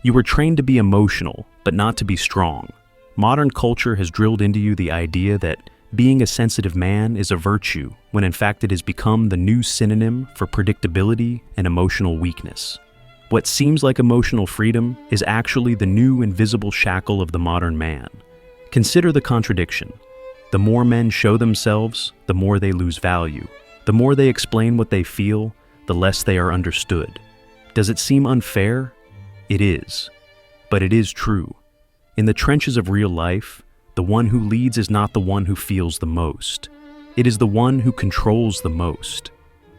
You were trained to be emotional, but not to be strong. Modern culture has drilled into you the idea that being a sensitive man is a virtue, when in fact it has become the new synonym for predictability and emotional weakness. What seems like emotional freedom is actually the new invisible shackle of the modern man. Consider the contradiction. The more men show themselves, the more they lose value. The more they explain what they feel, the less they are understood. Does it seem unfair? It is. But it is true. In the trenches of real life, the one who leads is not the one who feels the most. It is the one who controls the most.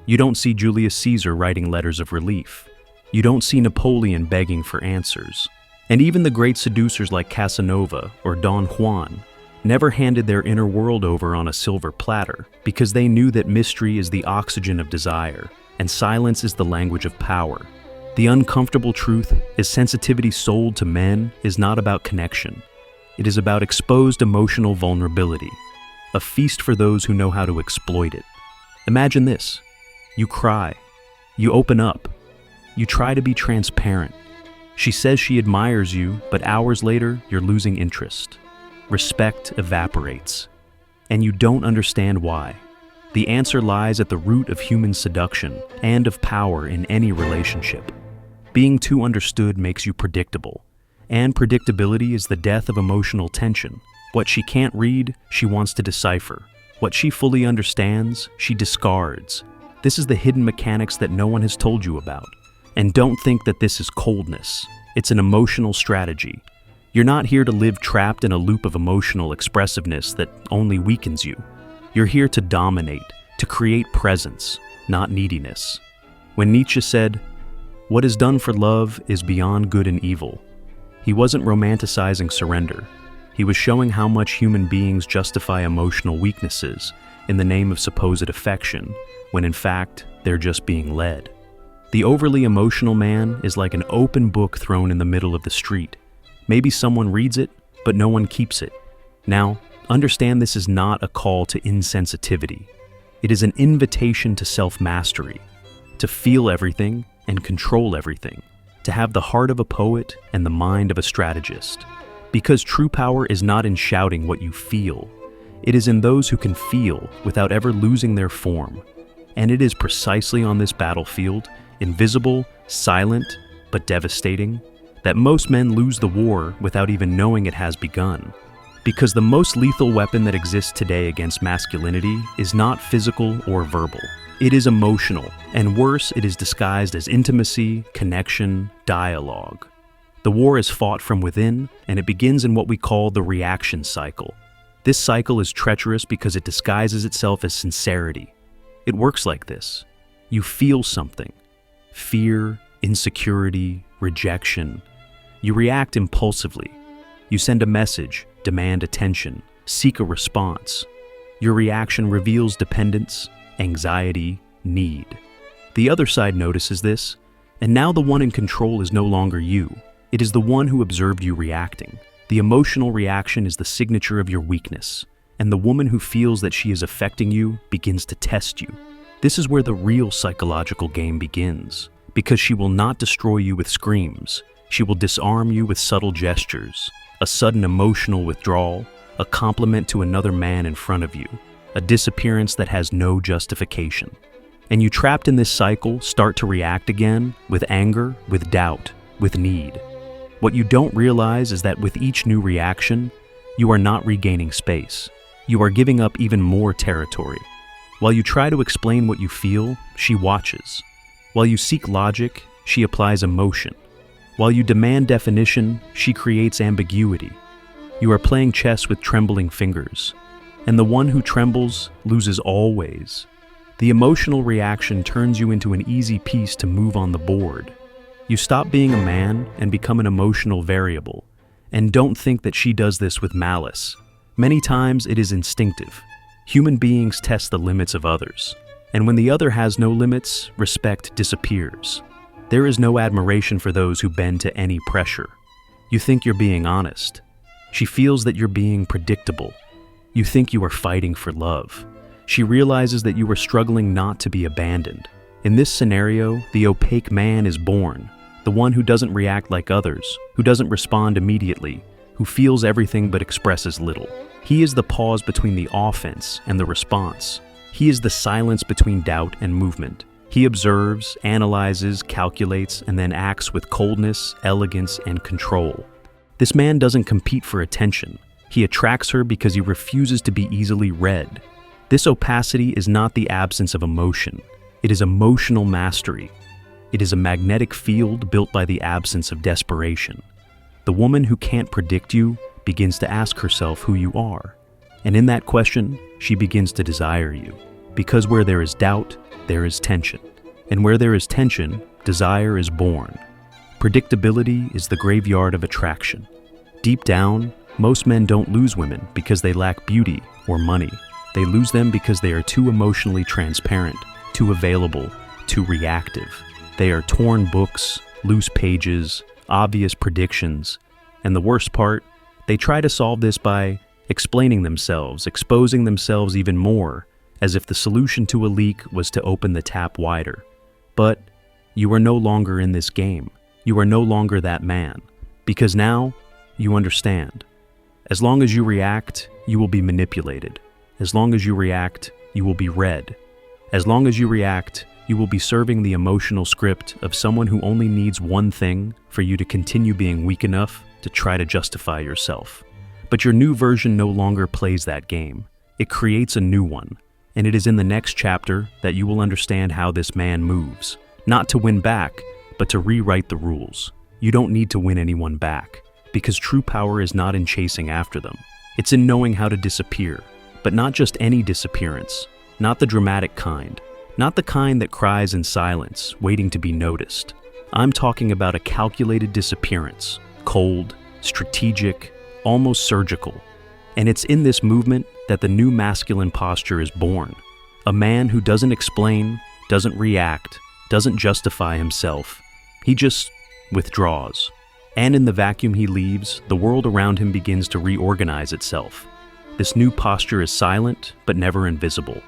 You don't see Julius Caesar writing letters of relief. You don't see Napoleon begging for answers. And even the great seducers like Casanova or Don Juan never handed their inner world over on a silver platter, because they knew that mystery is the oxygen of desire, and silence is the language of power. The uncomfortable truth is sensitivity sold to men is not about connection. It is about exposed emotional vulnerability, a feast for those who know how to exploit it. Imagine this. You cry. You open up. You try to be transparent. She says she admires you, but hours later, you're losing interest. Respect evaporates. And you don't understand why. The answer lies at the root of human seduction and of power in any relationship. Being too understood makes you predictable. And predictability is the death of emotional tension. What she can't read, she wants to decipher. What she fully understands, she discards. This is the hidden mechanics that no one has told you about. And don't think that this is coldness. It's an emotional strategy. You're not here to live trapped in a loop of emotional expressiveness that only weakens you. You're here to dominate, to create presence, not neediness. When Nietzsche said, "What is done for love is beyond good and evil," he wasn't romanticizing surrender. He was showing how much human beings justify emotional weaknesses in the name of supposed affection, when in fact, they're just being led. The overly emotional man is like an open book thrown in the middle of the street. Maybe someone reads it, but no one keeps it. Now, understand this is not a call to insensitivity. It is an invitation to self-mastery, to feel everything and control everything, to have the heart of a poet and the mind of a strategist. Because true power is not in shouting what you feel. It is in those who can feel without ever losing their form. And it is precisely on this battlefield, invisible, silent, but devastating, that most men lose the war without even knowing it has begun. Because the most lethal weapon that exists today against masculinity is not physical or verbal. It is emotional, and worse, it is disguised as intimacy, connection, dialogue. The war is fought from within, and it begins in what we call the reaction cycle. This cycle is treacherous because it disguises itself as sincerity. It works like this. You feel something. Fear, insecurity, rejection. You react impulsively. You send a message, demand attention, seek a response. Your reaction reveals dependence, anxiety, need. The other side notices this, and now the one in control is no longer you. It is the one who observed you reacting. The emotional reaction is the signature of your weakness, and the woman who feels that she is affecting you begins to test you. This is where the real psychological game begins, because she will not destroy you with screams. She will disarm you with subtle gestures, a sudden emotional withdrawal, a compliment to another man in front of you, a disappearance that has no justification. And you, trapped in this cycle, start to react again with anger, with doubt, with need. What you don't realize is that with each new reaction, you are not regaining space. You are giving up even more territory. While you try to explain what you feel, she watches. While you seek logic, she applies emotion. While you demand definition, she creates ambiguity. You are playing chess with trembling fingers. And the one who trembles loses always. The emotional reaction turns you into an easy piece to move on the board. You stop being a man and become an emotional variable. And don't think that she does this with malice. Many times it is instinctive. Human beings test the limits of others. And when the other has no limits, respect disappears. There is no admiration for those who bend to any pressure. You think you're being honest. She feels that you're being predictable. You think you are fighting for love. She realizes that you are struggling not to be abandoned. In this scenario, the opaque man is born, the one who doesn't react like others, who doesn't respond immediately, who feels everything but expresses little. He is the pause between the offense and the response. He is the silence between doubt and movement. He observes, analyzes, calculates, and then acts with coldness, elegance, and control. This man doesn't compete for attention. He attracts her because he refuses to be easily read. This opacity is not the absence of emotion. It is emotional mastery. It is a magnetic field built by the absence of desperation. The woman who can't predict you begins to ask herself who you are. And in that question, she begins to desire you. Because where there is doubt, there is tension. And where there is tension, desire is born. Predictability is the graveyard of attraction. Deep down, most men don't lose women because they lack beauty or money. They lose them because they are too emotionally transparent, too available, too reactive. They are torn books, loose pages, obvious predictions. And the worst part, they try to solve this by explaining themselves, exposing themselves even more, as if the solution to a leak was to open the tap wider. But you are no longer in this game. You are no longer that man, because now you understand. As long as you react, you will be manipulated. As long as you react, you will be read. As long as you react, you will be serving the emotional script of someone who only needs one thing for you to continue being weak enough to try to justify yourself. But your new version no longer plays that game. It creates a new one, and it is in the next chapter that you will understand how this man moves, not to win back, but to rewrite the rules. You don't need to win anyone back, because true power is not in chasing after them. It's in knowing how to disappear, but not just any disappearance, not the dramatic kind, not the kind that cries in silence, waiting to be noticed. I'm talking about a calculated disappearance, cold, strategic, almost surgical. And it's in this movement that the new masculine posture is born. A man who doesn't explain, doesn't react, doesn't justify himself. He just withdraws. And in the vacuum he leaves, the world around him begins to reorganize itself. This new posture is silent, but never invisible.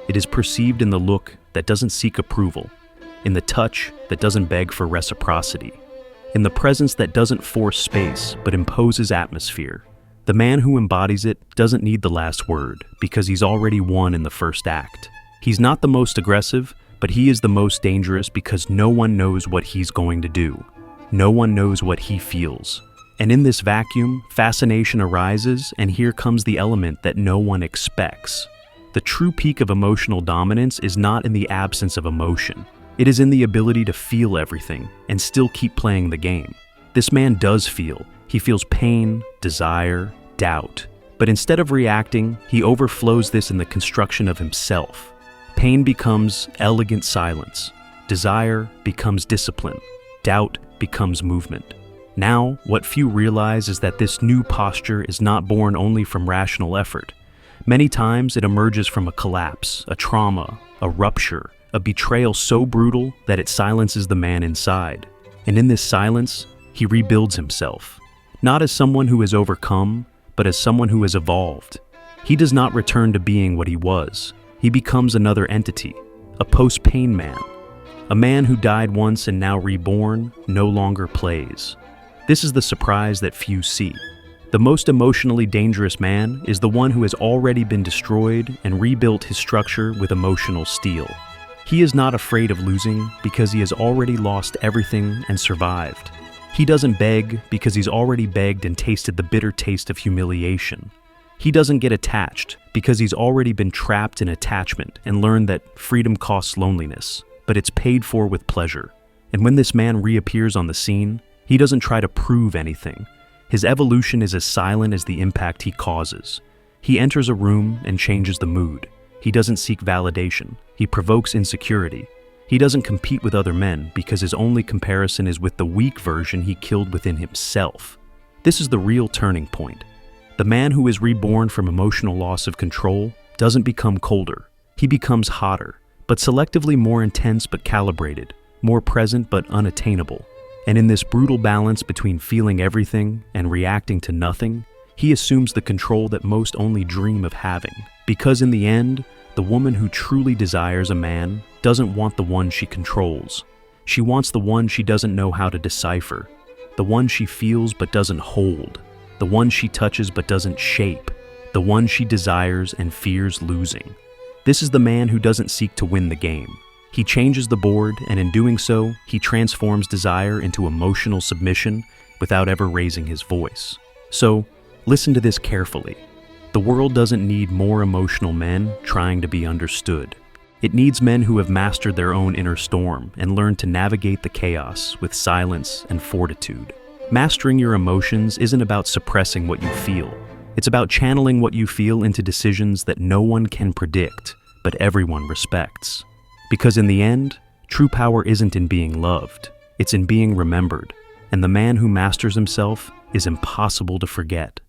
It is perceived in the look that doesn't seek approval, in the touch that doesn't beg for reciprocity, in the presence that doesn't force space, but imposes atmosphere. The man who embodies it doesn't need the last word, because he's already won in the first act. He's not the most aggressive, but he is the most dangerous because no one knows what he's going to do. No one knows what he feels. And in this vacuum, fascination arises, and here comes the element that no one expects. The true peak of emotional dominance is not in the absence of emotion. It is in the ability to feel everything and still keep playing the game. This man does feel. He feels pain, desire, doubt. But instead of reacting, he overflows this in the construction of himself. Pain becomes elegant silence. Desire becomes discipline. Doubt becomes movement. Now, what few realize is that this new posture is not born only from rational effort. Many times it emerges from a collapse, a trauma, a rupture, a betrayal so brutal that it silences the man inside. And in this silence, he rebuilds himself. Not as someone who has overcome, but as someone who has evolved. He does not return to being what he was. He becomes another entity, a post-pain man. A man who died once and now reborn no longer plays. This is the surprise that few see. The most emotionally dangerous man is the one who has already been destroyed and rebuilt his structure with emotional steel. He is not afraid of losing because he has already lost everything and survived. He doesn't beg because he's already begged and tasted the bitter taste of humiliation. He doesn't get attached because he's already been trapped in attachment and learned that freedom costs loneliness, but it's paid for with pleasure. And when this man reappears on the scene, he doesn't try to prove anything. His evolution is as silent as the impact he causes. He enters a room and changes the mood. He doesn't seek validation. He provokes insecurity. He doesn't compete with other men because his only comparison is with the weak version he killed within himself. This is the real turning point. The man who is reborn from emotional loss of control doesn't become colder. He becomes hotter, but selectively more intense but calibrated, more present but unattainable. And in this brutal balance between feeling everything and reacting to nothing, he assumes the control that most only dream of having. Because in the end, the woman who truly desires a man doesn't want the one she controls. She wants the one she doesn't know how to decipher, the one she feels but doesn't hold, the one she touches but doesn't shape, the one she desires and fears losing. This is the man who doesn't seek to win the game. He changes the board, and in doing so, he transforms desire into emotional submission without ever raising his voice. So, listen to this carefully. The world doesn't need more emotional men trying to be understood. It needs men who have mastered their own inner storm and learned to navigate the chaos with silence and fortitude. Mastering your emotions isn't about suppressing what you feel. It's about channeling what you feel into decisions that no one can predict, but everyone respects. Because in the end, true power isn't in being loved, it's in being remembered, and the man who masters himself is impossible to forget.